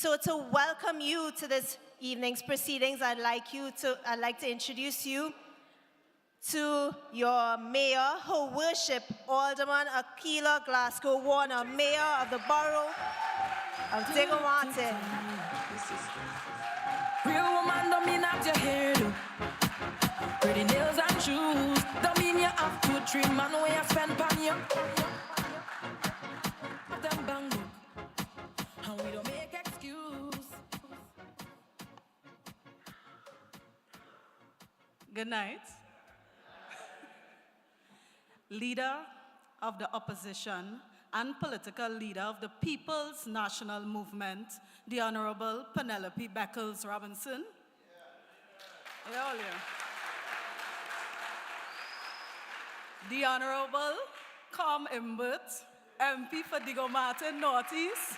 So to welcome you to this evening's proceedings, I'd like to introduce you to your mayor, Her Worship Alderman Akeilah Glasgow Warner, Mayor of the Borough of Diego Martin. Real woman don't mean have your hair do. Pretty nails and shoes don't mean you have to trim man where you spend pan you. Them bang book, and we don't make excuse. Good night. Leader of the opposition and political leader of the People's National Movement, the Honorable Penelope Beckles Robinson. Yeah. The Honorable Com Imbert, MP for Diego Martin Northeast.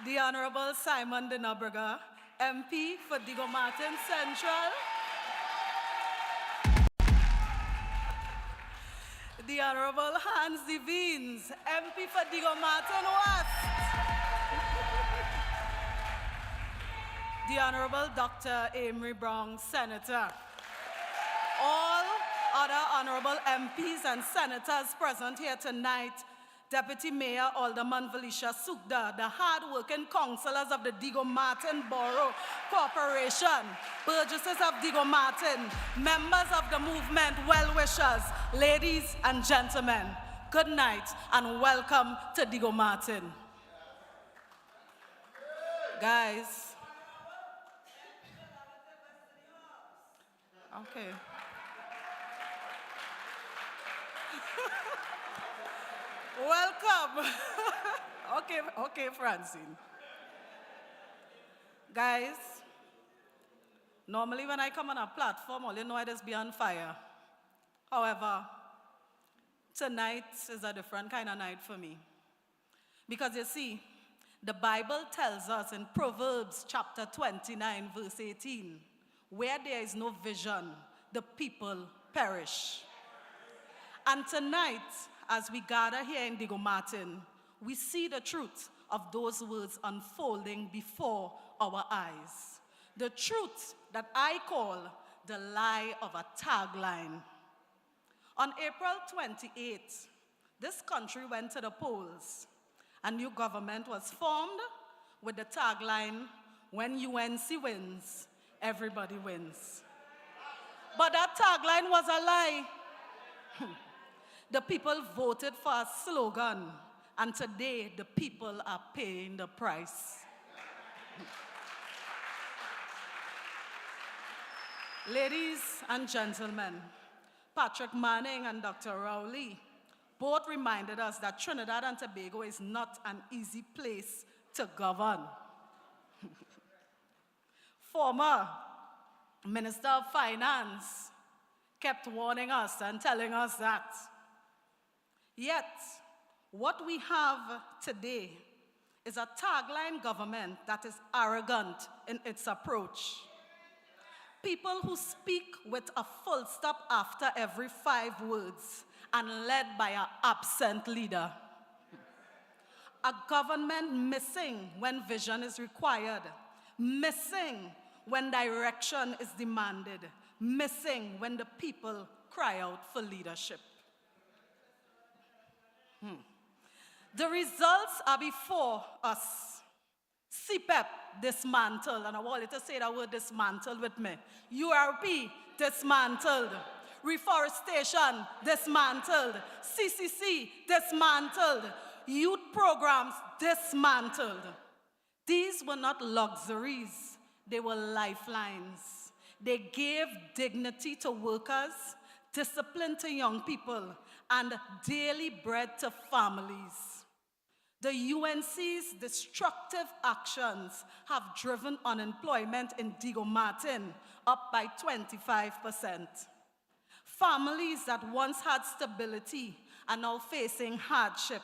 The Honorable Simon Dinabriga, MP for Diego Martin Central. The Honorable Hans Devines, MP for Diego Martin West. The Honorable Dr. Amory Brown, Senator. All other honorable MPs and senators present here tonight, Deputy Mayor Alderman Valisha Sugda, the hard-working councillors of the Diego Martin Borough Corporation, burgesses of Diego Martin, members of the movement, well-wishers, ladies and gentlemen, good night and welcome to Diego Martin. Guys, okay. Welcome. Okay, Francine. Guys, normally when I come on a platform, all you know I just be on fire. However, tonight is a different kind of night for me. Because you see, the Bible tells us in Proverbs chapter 29, verse 18, where there is no vision, the people perish. And tonight, as we gather here in Diego Martin, we see the truth of those words unfolding before our eyes. The truth that I call the lie of a tagline. On April 28th, this country went to the polls. A new government was formed with the tagline, when UNC wins, everybody wins. But that tagline was a lie. The people voted for a slogan, and today the people are paying the price. Ladies and gentlemen, Patrick Manning and Dr. Rowley both reminded us that Trinidad and Tobago is not an easy place to govern. Former Minister of Finance kept warning us and telling us that. Yet, what we have today is a tagline government that is arrogant in its approach. People who speak with a full stop after every 5 words and led by an absent leader. A government missing when vision is required, missing when direction is demanded, missing when the people cry out for leadership. The results are before us. CEPEP dismantled, and I want you to say that word dismantled with me. URP dismantled. Reforestation dismantled. CCC dismantled. Youth programs dismantled. These were not luxuries, they were lifelines. They gave dignity to workers, discipline to young people, and daily bread to families. The UNC's destructive actions have driven unemployment in Diego Martin up by 25%. Families that once had stability are now facing hardship.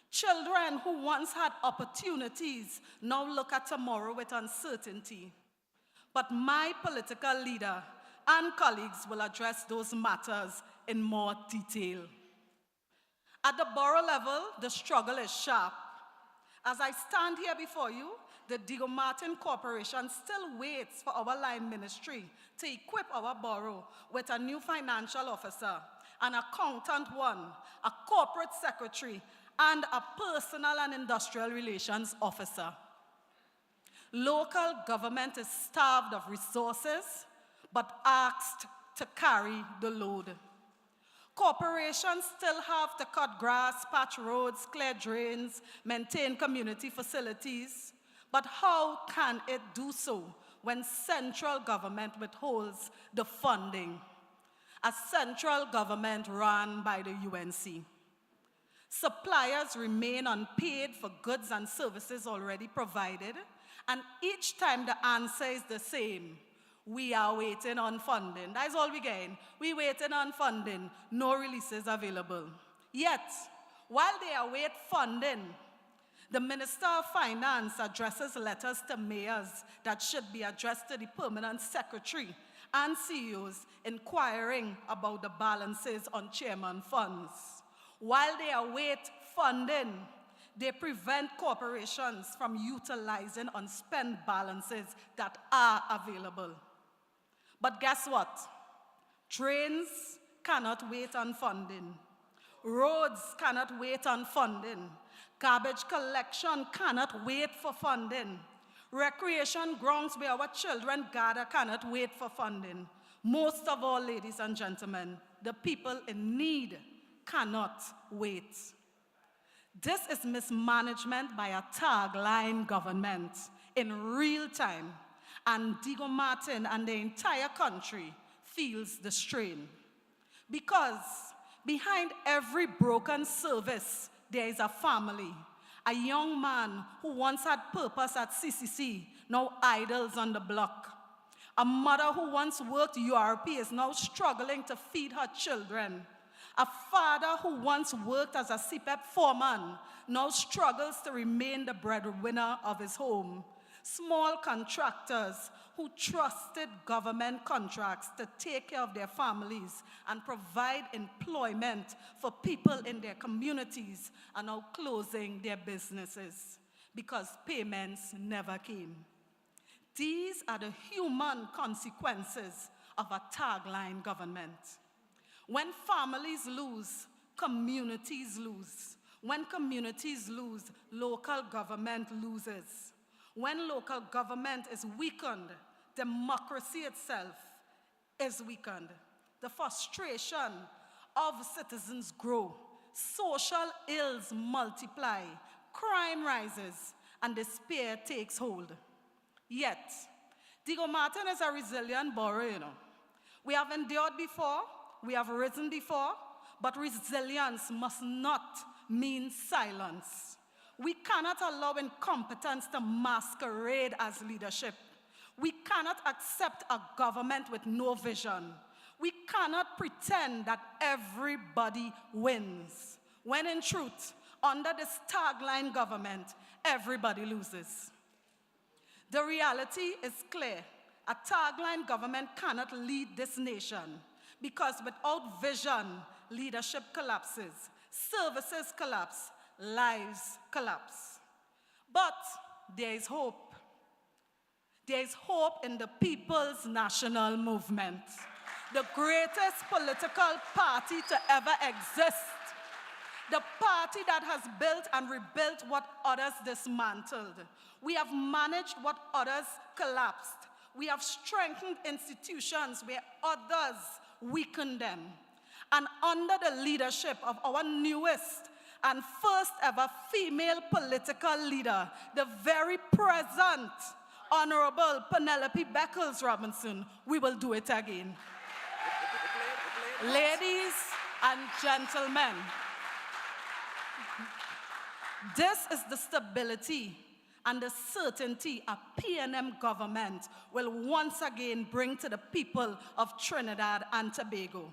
Children who once had opportunities now look at tomorrow with uncertainty. But my political leader and colleagues will address those matters in more detail. At the borough level, the struggle is sharp. As I stand here before you, the Diego Martin Corporation still waits for our line ministry to equip our borough with a new financial officer, an accountant one, a corporate secretary, and a personal and industrial relations officer. Local government is starved of resources, but asked to carry the load. Corporations still have to cut grass, patch roads, clear drains, maintain community facilities. But how can it do so when central government withholds the funding? A central government run by the UNC. Suppliers remain unpaid for goods and services already provided, and each time the answer is the same. We are waiting on funding. That's all we get. We waiting on funding. No releases available. Yet, while they await funding, the Minister of Finance addresses letters to mayors that should be addressed to the Permanent Secretary and CEOs inquiring about the balances on chairman funds. While they await funding, they prevent corporations from utilizing unspent balances that are available. But guess what? Trains cannot wait on funding. Roads cannot wait on funding. Garbage collection cannot wait for funding. Recreation grounds where our children gather cannot wait for funding. Most of all, ladies and gentlemen, the people in need cannot wait. This is mismanagement by a tagline government in real time. And Diego Martin and the entire country feels the strain. Because behind every broken service, there is a family. A young man who once had purpose at CCC, now idles on the block. A mother who once worked URP is now struggling to feed her children. A father who once worked as a CEPEP foreman now struggles to remain the breadwinner of his home. Small contractors who trusted government contracts to take care of their families and provide employment for people in their communities are now closing their businesses because payments never came. These are the human consequences of a tagline government. When families lose, communities lose. When communities lose, local government loses. When local government is weakened, democracy itself is weakened. The frustration of citizens grow. Social ills multiply. Crime rises, and despair takes hold. Yet, Diego Martin is a resilient borough, you know. We have endured before, we have risen before, but resilience must not mean silence. We cannot allow incompetence to masquerade as leadership. We cannot accept a government with no vision. We cannot pretend that everybody wins, when in truth, under this tagline government, everybody loses. The reality is clear. A tagline government cannot lead this nation because without vision, leadership collapses, services collapse, lives collapse. But there is hope. There is hope in the People's National Movement, the greatest political party to ever exist, the party that has built and rebuilt what others dismantled. We have managed what others collapsed. We have strengthened institutions where others weakened them. And under the leadership of our newest and first ever female political leader, the very present Honorable Penelope Beckles Robinson, we will do it again. Ladies and gentlemen, this is the stability and the certainty a PNM government will once again bring to the people of Trinidad and Tobago.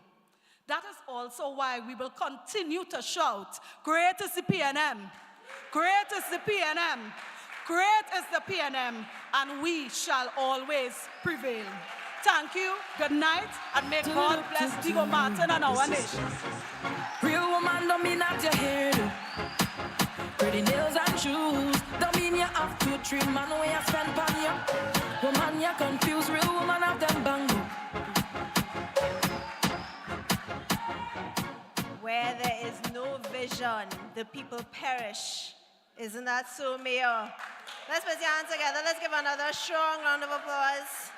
That is also why we will continue to shout, great is the PNM, great is the PNM, great is the PNM, and we shall always prevail. Thank you, good night, and may God bless Diego Martin and our nation. Real woman don't mean that your hair do. Pretty nails and shoes are confused, real woman have them bango. Where there is no vision, the people perish. Isn't that so, Mayor? Let's put your hands together. Let's give another strong round of applause.